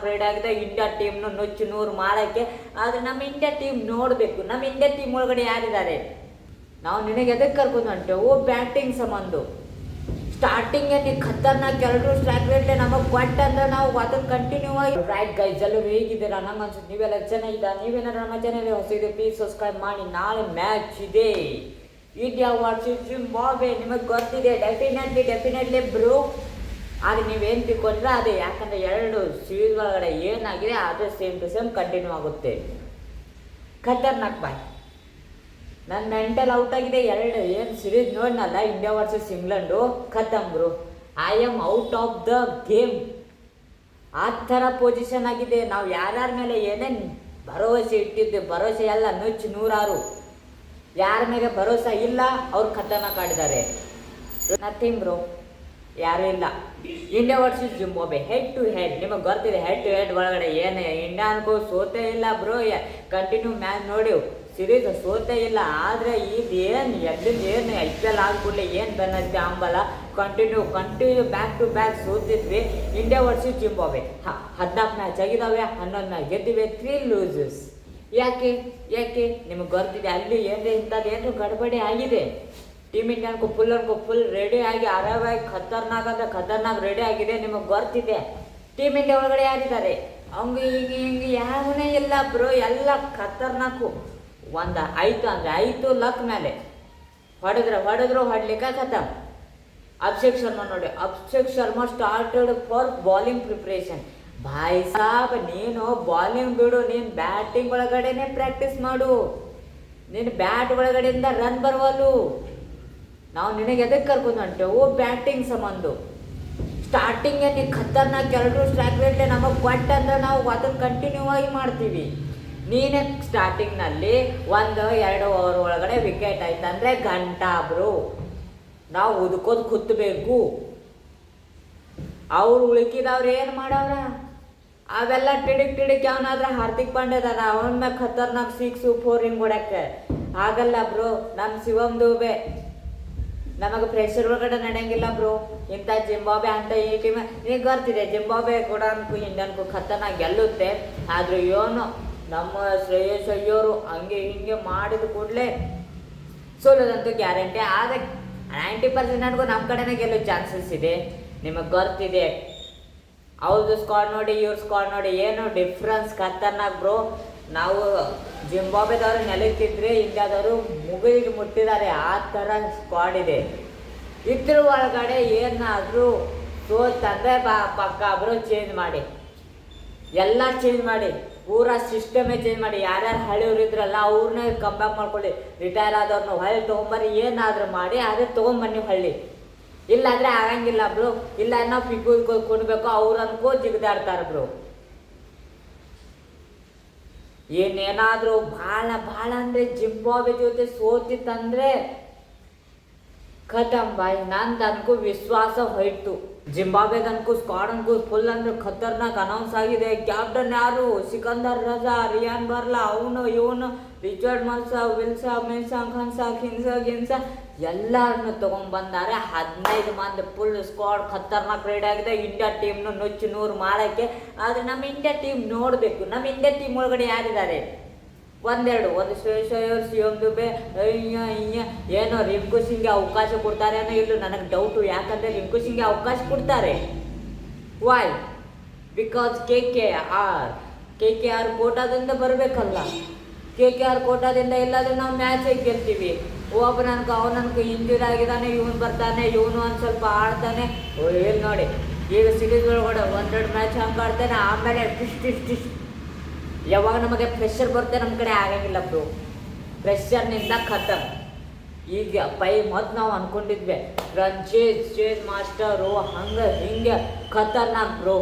Ready ಆಗಿದೆ India ಟೀಮ್ನು ನುಚ್ಚು ನೂರು ಮಾಡೋಕ್ಕೆ. ಆದರೆ ನಮ್ಮ ಇಂಡಿಯಾ ಟೀಮ್ ನೋಡಬೇಕು, ನಮ್ಮ ಇಂಡಿಯಾ ಟೀಮ್ ಒಳಗಡೆ ಯಾರಿದ್ದಾರೆ. ನಾವು ನಿನಗೆ ಎದಕ್ಕೆ ಕರ್ಕೊಂಡು ಹೊಂಟೆವು? ಬ್ಯಾಟಿಂಗ್ ಸಂಬಂಧ. ಸ್ಟಾರ್ಟಿಂಗೇ ನೀವು ಖತರ್ನಾಕ್ ಎಲ್ಲರೂ ಸ್ಟ್ರೈಕ್ ರೇಟ್ಲೆ ನಮಗೆ ಕೊಟ್ಟ ಅಂದ್ರೆ ನಾವು ಅದನ್ನು ಕಂಟಿನ್ಯೂ ಆಗಿ ರೈಟ್ ಗೈಸ್ ಎಲ್ಲರೂ ಹೇಗಿದ್ದೀರಾ? ನಂಗೆ ಅನ್ಸುತ್ತೆ ನೀವೆಲ್ಲ ಚೆನ್ನಾಗಿದ್ದೀರಾ. ನೀವೇನಾದ್ರು ನಮ್ಮ ಚಾನಲ್ ಹೊಸಿದೆ ಪ್ಲೀಸ್ ಸಬ್ಸ್ಕ್ರೈಬ್ ಮಾಡಿ. ನಾಳೆ ಮ್ಯಾಚ್ ಇದೆ, ಇಂಡಿಯಾ ವರ್ಸಸ್ ಜಿಂಬಾಬ್ವೆ. ನಿಮಗೆ ಗೊತ್ತಿದೆ ಡೆಫಿನೆಟ್ಲಿ ಬ್ರೋ. ಆದರೆ ನೀವೇನು ತಿಳ್ಕೊಂಡ್ರೆ ಅದೇ, ಯಾಕಂದರೆ ಎರಡು ಸೀರೀಸ್ ಒಳಗಡೆ ಏನಾಗಿದೆ ಅದೇ ಸೇಮ್ ಟು ಸೇಮ್ ಕಂಟಿನ್ಯೂ ಆಗುತ್ತೆ. ಖತರ್ನಾಕ್ ಬಾಯ್, ನನ್ನ ಮೆಂಟಲ್ ಔಟ್ ಆಗಿದೆ. ಎರಡು ಏನು ಸೀರೀಸ್ ನೋಡಿನಲ್ಲ ಇಂಡಿಯಾ ವರ್ಸಸ್ ಇಂಗ್ಲೆಂಡು, ಖತಮ್ bro. I am out of the game. ಆ ಥರ ಪೊಸಿಷನ್ ಆಗಿದೆ. ನಾವು ಯಾರ್ಯಾರ ಮೇಲೆ ಏನೇನು ಭರವಸೆ ಇಟ್ಟಿದ್ದು, ಭರವಸೆ ಎಲ್ಲ ನುಚ್ಚು ನೂರಾರು. ಯಾರ ಮೇಲೆ ಭರೋಸೆ ಇಲ್ಲ ಅವ್ರು ಖತರ್ನಾಕ್ ಆಡಿದ್ದಾರೆ. ನಥಿಂಗ್ ಬ್ರೋ, ಯಾರೂ ಇಲ್ಲ. India versus Zimbabwe head to head. ನಿಮಗೆ ಗೊತ್ತಿದೆ ಹೆಡ್ ಟು ಹೆಡ್ ಒಳಗಡೆ ಏನು ಇಂಡಿಯಾ ಅನ್ಕೋ ಸೋತೇ ಇಲ್ಲ ಬ್ರೋ. ಕಂಟಿನ್ಯೂ ಮ್ಯಾಚ್ ನೋಡಿ ಸೀರೀಸ್ ಸೋತೇ ಇಲ್ಲ. ಆದರೆ ಇದು ಏನು ಏನು IPL ಆಗ್ಬಿಡ್ಲಿ ಏನು ಬೆನ್ನತ್ತಿ ಅಂಬಲ್ಲ. ಕಂಟಿನ್ಯೂ ಬ್ಯಾಕ್ ಟು ಬ್ಯಾಕ್ ಸೋತಿದ್ವಿ. ಇಂಡಿಯಾ ವರ್ಸಸ್ ಜಿಂಬಾಬ್ವೆ 14 ಮ್ಯಾಚ್ ಆಗಿದ್ದಾವೆ, 11 ಮ್ಯಾಚ್ ಗೆದ್ದಿವೆ, 3 ಲೂಸಸ್. ಯಾಕೆ ನಿಮಗೆ ಗೊತ್ತಿದೆ ಅಲ್ಲಿ ಏನು ಇಂಥದ್ದು ಏನು ಗಡಬಡಿ ಆಗಿದೆ. ಟೀಮ್ ಇಂಡಿಯಾ ಫುಲ್ ರೆಡಿ ಆಗಿ ಆರಾಮಾಗಿ ಖತರ್ನಾಕ್ ರೆಡಿ ಆಗಿದೆ. ನಿಮಗೆ ಗೊತ್ತಿದೆ ಟೀಮ್ ಇಂಡಿಯಾ ಒಳಗಡೆ ಯಾರಿದ್ದಾರೆ. ಹಿಂಗೆ ಯಾವನೇ ಇಲ್ಲ ಬ್ರೋ, ಎಲ್ಲ ಖತರ್ನಾಕು. ಒಂದು ಆಯಿತು ಲಕ್ ಮೇಲೆ ಹೊಡೆದ್ರು ಹೊಡ್ಲಿಕ್ಕೆ ಖತಮ್. ಅಭಿಷೇಕ್ ಶರ್ಮಾ ನೋಡಿ, Abhishek Sharma started for bowling preparation. ಭಾಯ್ ಸಾಬ್, ನೀನು ಬಾಲಿಂಗ್ ಬಿಡು, ನೀನು ಬ್ಯಾಟಿಂಗ್ ಒಳಗಡೆನೆ ಪ್ರಾಕ್ಟೀಸ್ ಮಾಡು. ನೀನು ಬ್ಯಾಟ್ ಒಳಗಡೆಯಿಂದ ರನ್ ಬರುವಲ್ಲು. ನಾವು ನಿನಗೆ ಎದಕ್ಕೆ ಕರ್ಕೊಂಡು ಹೊಂಟೆವು? ಬ್ಯಾಟಿಂಗ್ ಸಂಬಂಧ. ಸ್ಟಾರ್ಟಿಂಗೇ ನೀವು ಖತರ್ನಾಕ್ ಎಲ್ಲರೂ ಸ್ಟ್ರೈಕ್ ರೇಟ್ಲೆ ನಮಗೆ ಕೊಟ್ಟ ಅಂದ್ರೆ ನಾವು ಅದನ್ನು ಕಂಟಿನ್ಯೂ ಆಗಿ ಮಾಡ್ತೀವಿ. ನೀನೇ ಸ್ಟಾರ್ಟಿಂಗ್ನಲ್ಲಿ 1-2 ಓವರ್ ಒಳಗಡೆ ವಿಕೆಟ್ ಆಯ್ತಂದರೆ ಗಂಟಾ ಬ್ರೋ, ನಾವು ಉದ್ಕೋದು ಕುತ್ತಬೇಕು. ಅವ್ರು ಉಳುಕಿದವ್ರು ಏನು ಮಾಡವ್ರ? ಅವೆಲ್ಲ ಟಿಡಿಕ್ ಅವನಾದ್ರೆ ಹಾರ್ದಿಕ್ ಪಾಂಡ್ಯದಾರ, ಅವನ ಮ್ಯಾಗ ಖತರ್ನಾಕ್ 6-4 ಹಿಂಗೆ ಹೊಡ್ಯಾಕೆ ಆಗಲ್ಲ ಬ್ರೋ. ನಮ್ಮ ಶಿವಮ್ ದುಬೆ ನಮಗೆ ಪ್ರೆಷರ್ ಒಳಗಡೆ ನಡೆಯಂಗಿಲ್ಲ ಬ್ರೋ. ಇಂಥ ಜಿಂಬಾಬ್ವೆ ಅಂತ ಈ ಟೀಮ್ ಈಗ ಗೊತ್ತಿದೆ. ಜಿಂಬಾಬ್ವೆ ಕೂಡ ಇಂಡಿಯನ್ಗೂ ಖತರ್ನಾಕ್ ಗೆಲ್ಲುತ್ತೆ. ಆದರೂ ಏನು ನಮ್ಮ ಶ್ರೇಯಸ್ ಅಯ್ಯೋರು ಹಿಂಗೆ ಮಾಡಿದ ಕೂಡಲೇ ಸೋಲೋದಂತೂ ಗ್ಯಾರಂಟಿ. ಆದರೆ 90% ನನಗೂ ನಮ್ಮ ಕಡೆನೇ ಗೆಲ್ಲೋ ಚಾನ್ಸಸ್ ಇದೆ. ನಿಮಗೆ ಗೊತ್ತಿದೆ ಅವ್ರದ್ದು ಸ್ಕ್ವಾಡ್ ನೋಡಿ ಇವ್ರ ಸ್ಕ್ವಾಡ್ ನೋಡಿ ಏನು ಡಿಫ್ರೆನ್ಸ್. ಖತರ್ನಾಕ್ ಬ್ರೋ. ನಾವು ಜಿಂಬಾಬ್ವೆದವರು ನೆಲಕ್ಕಿದ್ರೆ ಇಂಡಿಯಾದವರು ಮುಗಿಲಿಗೆ ಮುಟ್ಟಿದ್ದಾರೆ, ಆ ಥರ ಸ್ಕ್ವಾಡ್ ಇದೆ. ಇದ್ರ ಒಳಗಡೆ ಏನಾದರೂ ಸೋತಂದರೆ ಪಕ್ಕ ಬ್ರೋ ಚೇಂಜ್ ಮಾಡಿ, ಎಲ್ಲ ಚೇಂಜ್ ಮಾಡಿ, ಪೂರಾ ಸಿಸ್ಟಮೇ ಚೇಂಜ್ ಮಾಡಿ. ಯಾರ್ಯಾರು ಹಳೆಯವ್ರು ಇದ್ರಲ್ಲ ಅವ್ರನ್ನೇ ಕಂಬ್ಯಾಕ್ ಮಾಡ್ಕೊಳ್ಳಿ. ರಿಟೈರ್ ಆದವ್ರನ್ನ ಹೊಳ್ಳಿ ತೊಗೊಂಬರ್ರಿ, ಏನಾದರೂ ಮಾಡಿ ಅದೇ ತೊಗೊಂಬನ್ನಿ ಹೊಳ್ಳಿ. ಇಲ್ಲಾಂದರೆ ಆಗಂಗಿಲ್ಲ ಬ್ರೋ. ಇಲ್ಲ ನಾವು ಪಿಕ್ಕು ಕೊಡಬೇಕು ಅವ್ರು ಅನ್ಕೋ ಜಿಗಿದಾಡ್ತಾರೆ ಬ್ರೋ. ಏನೇನಾದರೂ ಭಾಳ ಅಂದರೆ ಜಿಂಬಾಬ್ವೆ ಜೊತೆ ಸೋತಿತ್ತಂದರೆ ಖತಮ್ ಬಾಯ್. ನಂದು ಅನ್ಕೋ ವಿಶ್ವಾಸ ಹೋಯ್ತು. ಜಿಂಬಾಬ್ವೆದನ್ಕೂ ಸ್ಕ್ವಾಡ್ ಫುಲ್ ಅಂದ್ರೆ ಖತರ್ನಾಕ್ ಅನೌನ್ಸ್ ಆಗಿದೆ. ಕ್ಯಾಪ್ಟನ್ ಯಾರು? ಸಿಕಂದರ್ ರಜಾ, ರಿಯಾನ್ ಬರ್ಲಾ, ಇವನು ರಿಚರ್ಡ್ ಮಲ್ಸಾ, ವಿಲ್ಸಾ, ಮಿಲ್ಸಾ, ಗಿನ್ಸಾ ಎಲ್ಲರನ್ನು ತೊಗೊಂಡ್ಬಂದಾರೆ. 15 ಮಂದಿ ಫುಲ್ ಸ್ಕ್ವಾಡ್ ಖತರ್ನಾಕ್ ರೆಡಿ ಆಗಿದೆ ಇಂಡಿಯಾ ಟೀಮ್ನು ನುಚ್ಚು ನೂರು ಮಾಡೋಕ್ಕೆ. ಆದರೆ ನಮ್ಮ ಇಂಡಿಯಾ ಟೀಮ್ ನೋಡಬೇಕು, ನಮ್ಮ ಇಂಡಿಯಾ ಟೀಮ್ ಒಳಗಡೆ ಯಾರಿದ್ದಾರೆ. ಒಂದು ಶ್ರೇಯಸ್ ಶಿವಮ್ ದುಬೆ ಏನೋ ರಿಂಕು ಸಿಂಗ್ಗೆ ಅವಕಾಶ ಕೊಡ್ತಾರೆ ಅನ್ನೋ ಇಲ್ಲೂ ನನಗೆ ಡೌಟು. ಯಾಕಂದರೆ ರಿಂಕು ಸಿಂಗ್ಗೆ ಅವಕಾಶ ಕೊಡ್ತಾರೆ. ವೈ? ಬಿಕಾಸ್ KKR ಕೋಟಾದಿಂದ ಬರಬೇಕಲ್ಲ. KKR ಕೋಟಾದಿಂದ ಇಲ್ಲಾಂದರೆ ನಾವು ಮ್ಯಾಚ್ ಗೆಲ್ತೀವಿ. ಅವನನ್ಕು ಇಂಜೂರಿ ಆಗಿದ್ದಾನೆ, ಇವನು ಬರ್ತಾನೆ, ಇವನು ಒಂದು ಸ್ವಲ್ಪ ಆಡ್ತಾನೆ. ಏನು ನೋಡಿ ಈಗ ಸೀರೀಸ್ ಒಳಗಡೆ 1-2 ಮ್ಯಾಚ್ ಹಂಗೆ ಆಡ್ತಾನೆ, ಆಮೇಲೆ ಟಿಸ್ಟ್ ಯಾವಾಗ ನಮಗೆ ಪ್ರೆಷರ್ ಬರುತ್ತೆ ನಮ್ಮ ಕಡೆ ಆಗಂಗಿಲ್ಲ ಬ್ರೋ. ಪ್ರೆಷರ್ನಿಂದ ಖತಮ್. ಈಗ ಮೊದಲು ನಾವು ಅಂದ್ಕೊಂಡಿದ್ವಿ ಚೇಸ್ ಮಾಸ್ಟರು ಹಿಂಗೆ ಖತರ್ನಾಕ್ ಬ್ರೋ.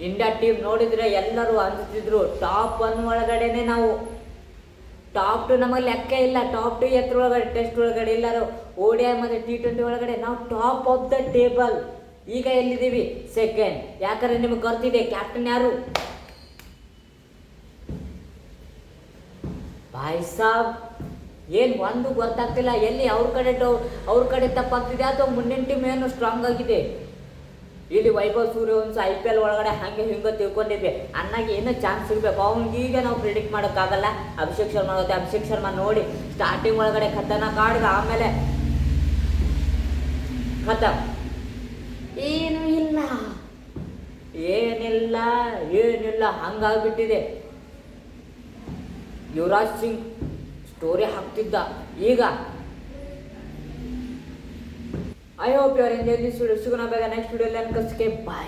ಇಂಡಿಯಾ ಟೀಮ್ ನೋಡಿದರೆ ಎಲ್ಲರೂ ಅಂತಿದ್ರು ಟಾಪ್ 1 ಒಳಗಡೆನೆ ನಾವು. ಟಾಪ್ 2 ನಮಗೆ ಲೆಕ್ಕ ಇಲ್ಲ. ಟಾಪ್ 2 ಎತ್ತರ ಒಳಗಡೆ ಟೆಸ್ಟ್ ಒಳಗಡೆ ಎಲ್ಲರೂ ODI ಮತ್ತು T20 ಒಳಗಡೆ ನಾವು ಟಾಪ್ ಆಫ್ ದ ಟೇಬಲ್. ಈಗ ಎಲ್ಲಿದ್ದೀವಿ? ಸೆಕೆಂಡ್. ಯಾಕಂದರೆ ನಿಮಗೆ ಗೊತ್ತಿದೆ ಕ್ಯಾಪ್ಟನ್ ಯಾರು? ಭಾಯ್ ಸಾಬ್, ಏನು ಒಂದು ಗೊತ್ತಾಗ್ತಿಲ್ಲ. ಎಲ್ಲಿ ಅವ್ರ ಕಡೆ ತಪ್ಪಾಗ್ತಿದೆ ಅಥವಾ ಮುಂದಿನ ಟೀಮ್ ಏನು ಸ್ಟ್ರಾಂಗ್ ಆಗಿದೆ. ಇಲ್ಲಿ ವೈಭವ್ ಸೂರ್ಯವಂಶಿ IPL ಒಳಗಡೆ ಹಾಗೆ ಹಿಂಗೆ ತಿಳ್ಕೊಂಡಿದ್ವಿ. ಅನ್ನಾಗಿ ಏನೋ ಚಾನ್ಸ್ ಸಿಗಬೇಕು, ಅವ್ನಿಗೀಗ ನಾವು ಪ್ರಿಡಿಕ್ಟ್ ಮಾಡೋಕ್ಕಾಗಲ್ಲ. ಅಭಿಷೇಕ್ ಶರ್ಮಾ ಆಗುತ್ತೆ. ಅಭಿಷೇಕ್ ಶರ್ಮಾ ನೋಡಿ ಸ್ಟಾರ್ಟಿಂಗ್ ಒಳಗಡೆ ಖತರ್ನಾಕ್ ಆಡಿದ, ಆಮೇಲೆ ಖತಮ್. ಏನೂ ಇಲ್ಲ, ಏನಿಲ್ಲ ಹಂಗಾಗ್ಬಿಟ್ಟಿದೆ. ಯುವರಾಜ್ ಸಿಂಗ್ ಸ್ಟೋರಿ ಹಾಕ್ತಿದ್ದ, ಈಗ I hope you are enjoy this video. ಸಿಗೋಣ ಬೇಗ ನೆಕ್ಸ್ಟ್ ವಿಡಿಯೋಲಿ. ಬಾಯ್.